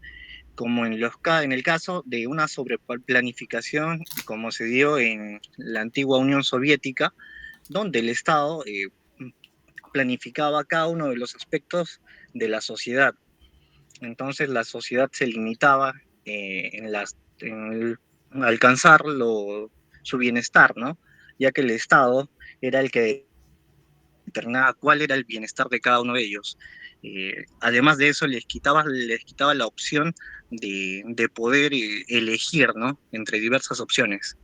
R: como en el caso de una sobreplanificación, como se dio en la antigua Unión Soviética, donde el Estado planificaba cada uno de los aspectos de la sociedad. Entonces la sociedad se limitaba en alcanzar su bienestar, ¿no? Ya que el Estado era el que determinaba cuál era el bienestar de cada uno de ellos. Además de eso, les quitaba la opción de poder elegir, ¿no? Entre diversas opciones.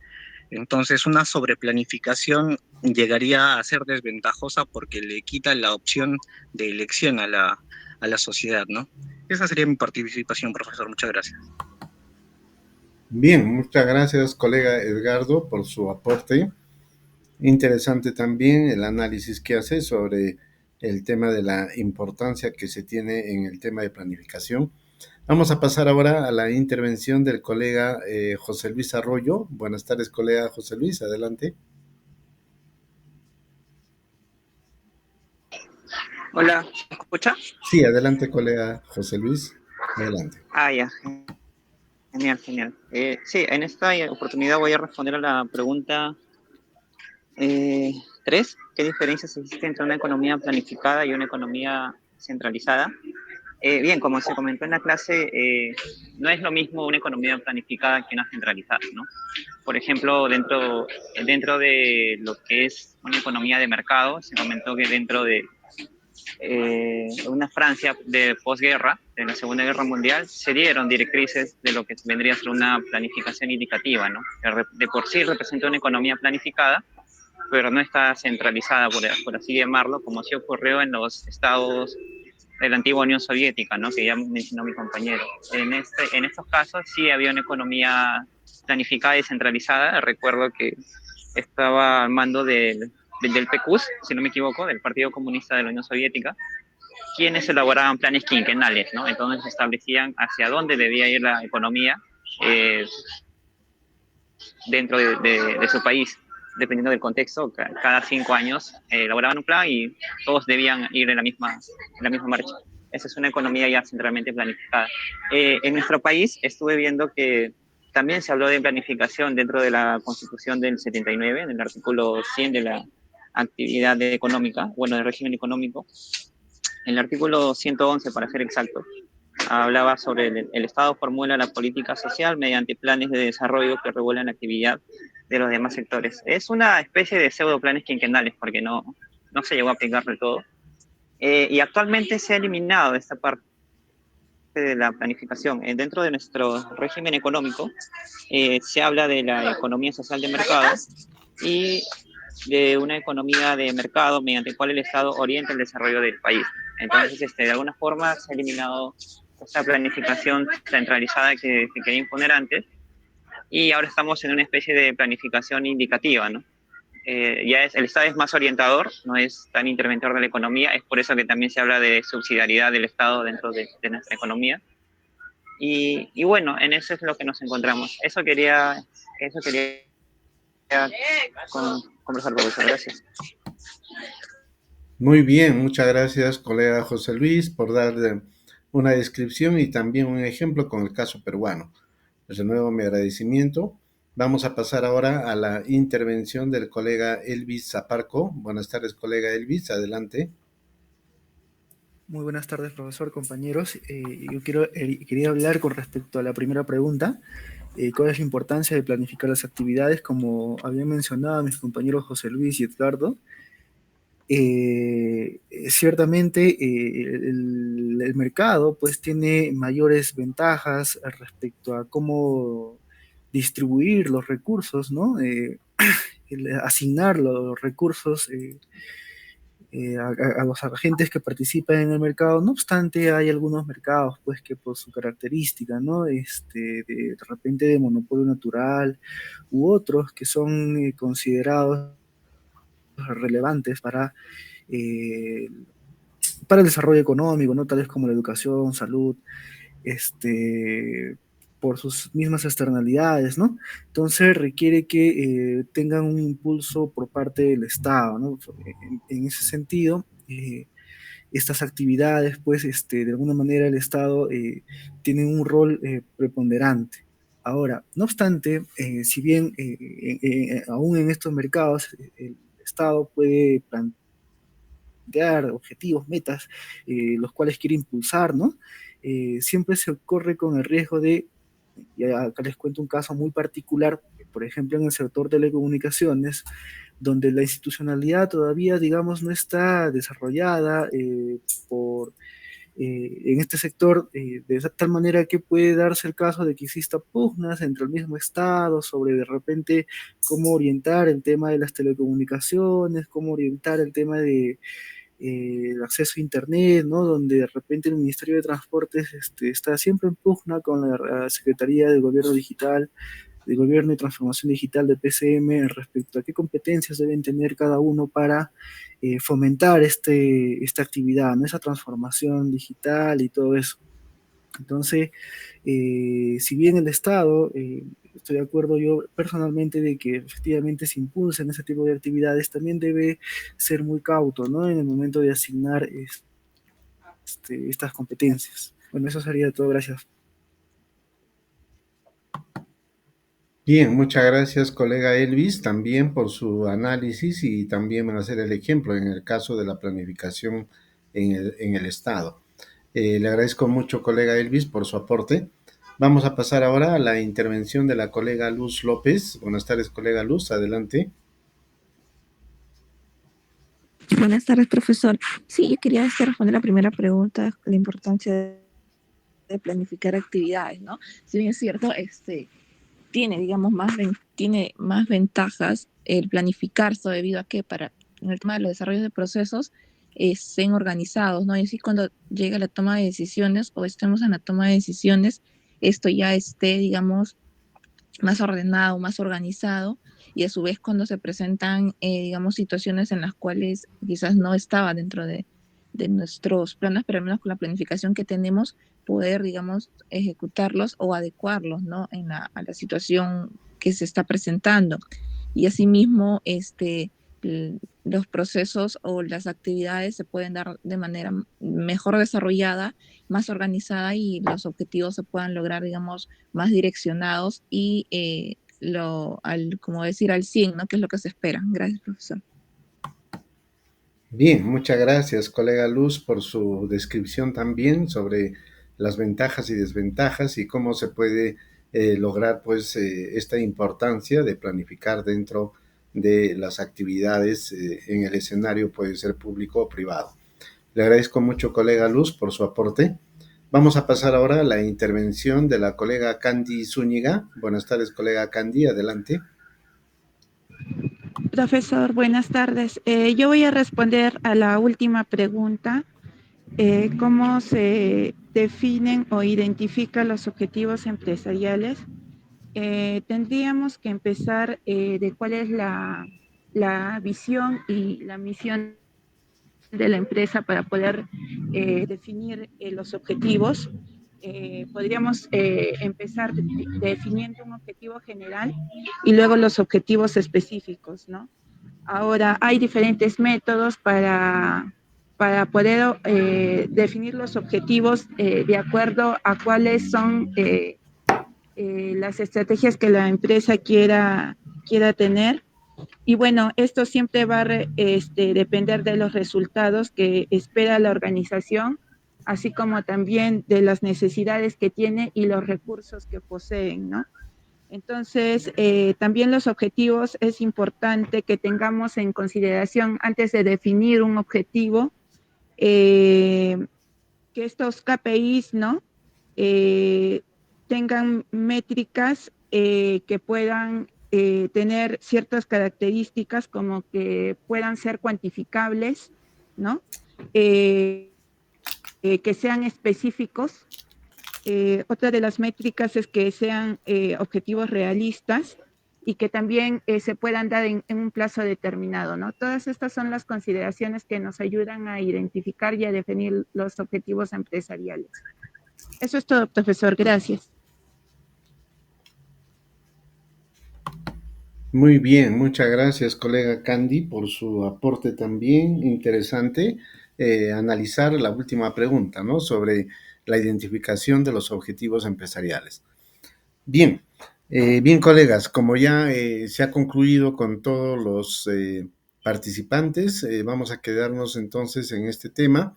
R: Entonces, una sobreplanificación llegaría a ser desventajosa porque le quita la opción de elección a la sociedad, ¿no? Esa sería mi participación, profesor. Muchas gracias.
B: Bien, muchas gracias, colega Edgardo, por su aporte. Interesante también el análisis que hace sobre el tema de la importancia que se tiene en el tema de planificación. Vamos a pasar ahora a la intervención del colega José Luis Arroyo. Buenas tardes, colega José Luis, adelante.
I: Hola, ¿me escucha?
B: Sí, adelante, colega José Luis, adelante.
I: Ya, genial. Sí, en esta oportunidad voy a responder a la pregunta 3. ¿Qué diferencias existen entre una economía planificada y una economía centralizada? Bien, como se comentó en la clase, no es lo mismo una economía planificada que una centralizada, ¿no? Por ejemplo, dentro de lo que es una economía de mercado, se comentó que dentro de una Francia de posguerra, de la Segunda Guerra Mundial, se dieron directrices de lo que vendría a ser una planificación indicativa, ¿no? Que de por sí representa una economía planificada, pero no está centralizada, por así llamarlo, como sí ocurrió en los estados de la antigua Unión Soviética, ¿no? Que ya mencionó mi compañero. En estos casos sí había una economía planificada y centralizada. Recuerdo que estaba al mando del PQS, si no me equivoco, del Partido Comunista de la Unión Soviética, quienes elaboraban planes quinquenales, ¿no? Entonces establecían hacia dónde debía ir la economía dentro de su país, dependiendo del contexto. Cada 5 años elaboraban un plan y todos debían ir en la misma marcha. Esa es una economía ya centralmente planificada. En nuestro país estuve viendo que también se habló de planificación dentro de la Constitución del 79, en el artículo 100 de la actividad económica, bueno, del régimen económico. En el artículo 111, para ser exacto, hablaba sobre el Estado formula la política social mediante planes de desarrollo que regulan la actividad de los demás sectores. Es una especie de pseudo planes quinquenales porque no se llegó a aplicar del todo. Y actualmente se ha eliminado esta parte de la planificación. Dentro de nuestro régimen económico se habla de la economía social de mercado y de una economía de mercado mediante la cual el Estado orienta el desarrollo del país. Entonces, de alguna forma se ha eliminado esta planificación centralizada que se quería imponer antes y ahora estamos en una especie de planificación indicativa, ¿no? El Estado es más orientador, no es tan interventor de la economía, es por eso que también se habla de subsidiariedad del Estado dentro de nuestra economía. Y bueno, en eso es lo que nos encontramos. Eso quería conversar, profesor. Gracias.
B: Muy bien, muchas gracias, colega José Luis, por dar una descripción y también un ejemplo con el caso peruano. De nuevo, mi agradecimiento. Vamos a pasar ahora a la intervención del colega Elvis Zaparco. Buenas tardes, colega Elvis, adelante.
S: Muy buenas tardes, profesor, compañeros. Yo quería hablar con respecto a la primera pregunta. ¿Cuál es la importancia de planificar las actividades? Como habían mencionado mis compañeros José Luis y Edgardo, Ciertamente el mercado pues tiene mayores ventajas respecto a cómo distribuir los recursos, ¿no? Asignar los recursos a los agentes que participan en el mercado. No obstante, hay algunos mercados pues que por su característica, ¿no? De repente de monopolio natural u otros que son considerados relevantes eh, para el desarrollo económico, ¿no? Tales como la educación, salud, por sus mismas externalidades, ¿no? Entonces requiere que tengan un impulso por parte del Estado, ¿no? En ese sentido, estas actividades, pues, de alguna manera el Estado tiene un rol preponderante. Ahora, no obstante, si bien aún en estos mercados el Estado puede plantear objetivos, metas, los cuales quiere impulsar, ¿no? Siempre se corre con el riesgo de, y acá les cuento un caso muy particular, por ejemplo, en el sector de telecomunicaciones, donde la institucionalidad todavía, digamos, no está desarrollada en este sector, de tal manera que puede darse el caso de que exista pugnas entre el mismo Estado sobre de repente cómo orientar el tema de las telecomunicaciones, cómo orientar el tema de el acceso a Internet, ¿no? Donde de repente el Ministerio de Transportes está siempre en pugna con la Secretaría de Gobierno Digital, de Gobierno y Transformación Digital de PCM respecto a qué competencias deben tener cada uno para fomentar esta actividad, ¿no? Esa transformación digital y todo eso. Entonces, si bien el Estado, estoy de acuerdo yo personalmente de que efectivamente se impulsen ese tipo de actividades, también debe ser muy cauto, ¿no? En el momento de asignar estas competencias. Bueno, eso sería todo. Gracias.
B: Bien, muchas gracias, colega Elvis, también por su análisis y también hacer el ejemplo en el caso de la planificación en el Estado. Le agradezco mucho, colega Elvis, por su aporte. Vamos a pasar ahora a la intervención de la colega Luz López. Buenas tardes, colega Luz, adelante.
T: Buenas tardes, profesor. Sí, yo quería responder la primera pregunta, la importancia de planificar actividades, ¿no? Si bien es cierto, tiene, digamos, tiene más ventajas el planificarse debido a que para en el tema de los desarrollos de procesos estén organizados, ¿no? Y así cuando llega la toma de decisiones o estemos en la toma de decisiones, esto ya esté, digamos, más ordenado, más organizado, y a su vez cuando se presentan, digamos, situaciones en las cuales quizás no estaba dentro de nuestros planes, pero al menos con la planificación que tenemos, poder, digamos, ejecutarlos o adecuarlos, ¿no? A la situación que se está presentando. Y asimismo, los procesos o las actividades se pueden dar de manera mejor desarrollada, más organizada, y los objetivos se puedan lograr, digamos, más direccionados y como decir, al 100, ¿no? Que es lo que se espera. Gracias, profesor.
B: Bien, muchas gracias, colega Luz, por su descripción también sobre las ventajas y desventajas y cómo se puede lograr pues esta importancia de planificar dentro de las actividades en el escenario, puede ser público o privado. Le agradezco mucho, colega Luz, por su aporte. Vamos a pasar ahora a la intervención de la colega Candy Zúñiga. Buenas tardes, colega Candy, adelante.
U: Profesor, buenas tardes. Yo voy a responder a la última pregunta. ¿Cómo se definen o identifican los objetivos empresariales? Tendríamos que empezar de cuál es la visión y la misión de la empresa para poder definir los objetivos. Podríamos empezar definiendo un objetivo general y luego los objetivos específicos, ¿no? Ahora, hay diferentes métodos para poder definir los objetivos de acuerdo a cuáles son las estrategias que la empresa quiera tener. Y bueno, esto siempre va a depender de los resultados que espera la organización, así como también de las necesidades que tiene y los recursos que poseen, ¿no? Entonces, también los objetivos es importante que tengamos en consideración antes de definir un objetivo, que estos KPIs, ¿no? Tengan métricas que puedan tener ciertas características como que puedan ser cuantificables, ¿no? Que sean específicos. Otra de las métricas es que sean objetivos realistas y que también se puedan dar en un plazo determinado, ¿no? Todas estas son las consideraciones que nos ayudan a identificar y a definir los objetivos empresariales. Eso es todo, profesor. Gracias.
B: Muy bien, muchas gracias, colega Candy, por su aporte también interesante. Analizar la última pregunta, ¿no? Sobre la identificación de los objetivos empresariales. Bien, bien, colegas, como ya se ha concluido con todos los participantes, vamos a quedarnos entonces en este tema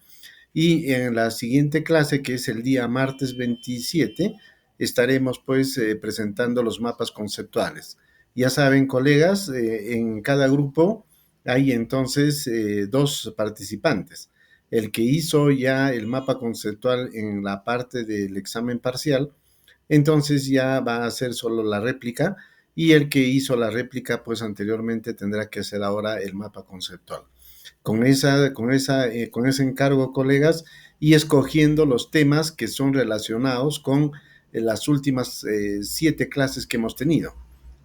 B: y en la siguiente clase, que es el día martes 27, estaremos pues presentando los mapas conceptuales. Ya saben, colegas, en cada grupo hay entonces 2 participantes. El que hizo ya el mapa conceptual en la parte del examen parcial, entonces ya va a hacer solo la réplica, y el que hizo la réplica pues anteriormente tendrá que hacer ahora el mapa conceptual. Con ese encargo, colegas, y escogiendo los temas que son relacionados con las últimas 7 clases que hemos tenido.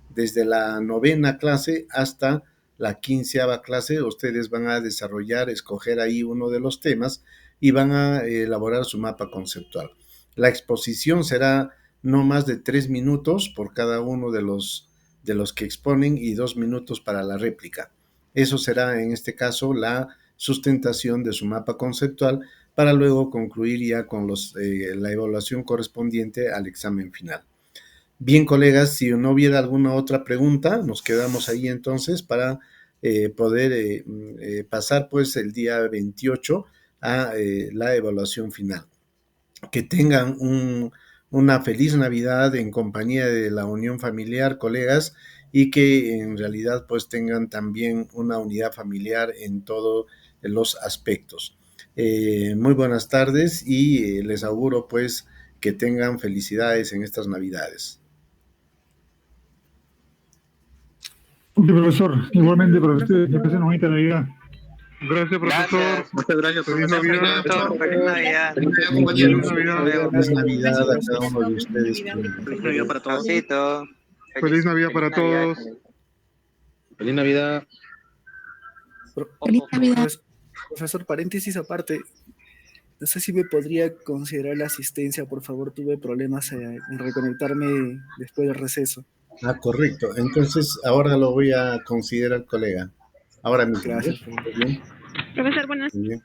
B: Desde la 9ª clase hasta la 15ª clase, ustedes van a desarrollar, escoger ahí uno de los temas y van a elaborar su mapa conceptual. La exposición será no más de 3 minutos por cada uno de los que exponen y 2 minutos para la réplica. Eso será en este caso la sustentación de su mapa conceptual para luego concluir ya con la evaluación correspondiente al examen final. Bien, colegas, si no hubiera alguna otra pregunta, nos quedamos ahí entonces para poder pasar pues el día 28 a la evaluación final. Que tengan una feliz Navidad en compañía de la unión familiar, colegas, y que en realidad pues tengan también una unidad familiar en todos los aspectos. Muy buenas tardes y les auguro pues que tengan felicidades en estas Navidades.
A: Sí, profesor, igualmente para ustedes, que pasen una bonita Navidad.
C: Gracias, profesor.
R: Muchas gracias,
C: Feliz
R: profesor.
C: Navidad.
I: Feliz Navidad.
C: Feliz Navidad.
B: Feliz Navidad a cada uno de ustedes.
R: Feliz Navidad para todos.
C: Feliz Navidad para todos.
O: Feliz Navidad.
T: Feliz Navidad.
S: Profesor, paréntesis aparte, no sé si me podría considerar la asistencia, por favor, tuve problemas en reconectarme después del receso.
B: Ah, correcto. Entonces, ahora lo voy a considerar, colega. Ahora mismo.
S: Gracias.
B: Muy bien.
D: Profesor, buenas.
B: Muy bien.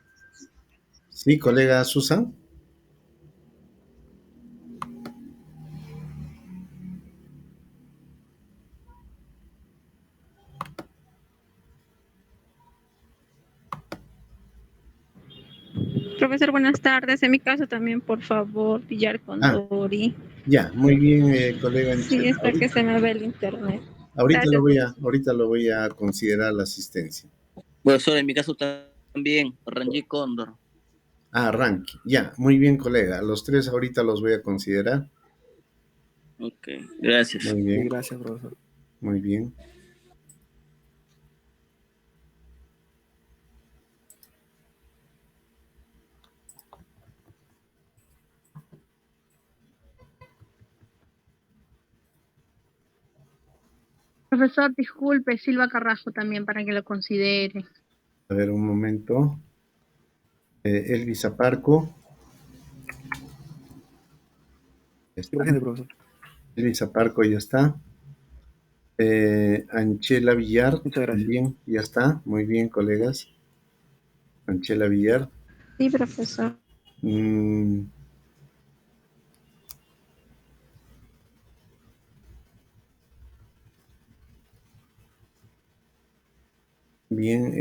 B: Sí, colega Susan.
D: Profesor, buenas tardes. En mi caso también, por favor, Villar Condori.
B: Ya, muy bien, colega.
D: Sí, es para que se me ve el internet.
B: Ahorita
D: Gracias.
B: lo voy a considerar la asistencia.
N: Profesor, en mi caso también, Rangi Cóndor.
B: Ah, Ranki. Ya, muy bien, colega. Los 3 ahorita los voy a considerar.
N: Ok, gracias.
B: Muy bien.
S: Gracias, profesor.
B: Muy bien.
D: Profesor, disculpe, Silva Carrasco también para que lo considere.
B: A ver, un momento. Elvis Aparco.
S: Gracias, profesor.
B: Elvis Aparco ya está. Anchela Villar.
S: Muchas gracias.
B: También ya está. Muy bien, colegas. Anchela Villar.
D: Sí, profesor.
B: Bien,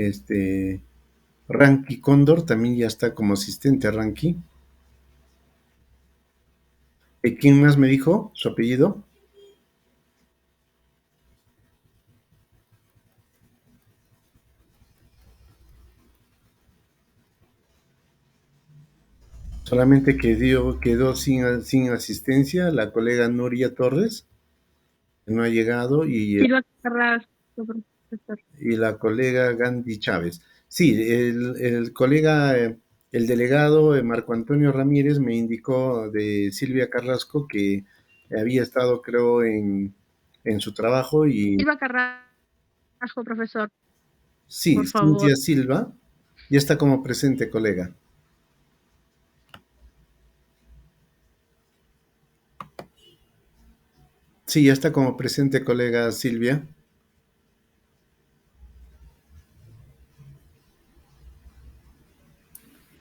B: Ranki Cóndor también ya está como asistente, Ranki. ¿Quién más me dijo su apellido? Solamente quedó sin asistencia la colega Nuria Torres, que no ha llegado,
G: Silva Carrasco, profesor.
B: y la colega Gandhi Chávez. Sí, el colega, el delegado Marco Antonio Ramírez me indicó de Silvia Carrasco que había estado, creo, en su trabajo y
G: Silva Carrasco, profesor,
B: sí,
G: por favor.
B: Cintia Silva ya está como presente, colega. Sí, ya está como presente, colega Silvia.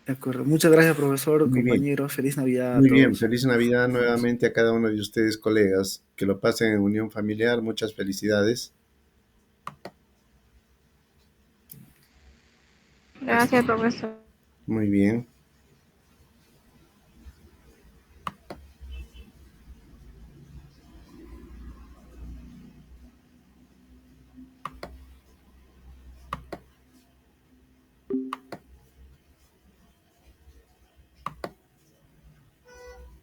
S: De acuerdo. Muchas gracias, profesor,
B: Muy bien.
S: compañeros. Feliz Navidad a
B: Muy
S: todos.
B: bien, feliz Navidad nuevamente a cada uno de ustedes, colegas. Que lo pasen en unión familiar. Muchas felicidades.
G: Gracias, profesor.
B: Muy bien.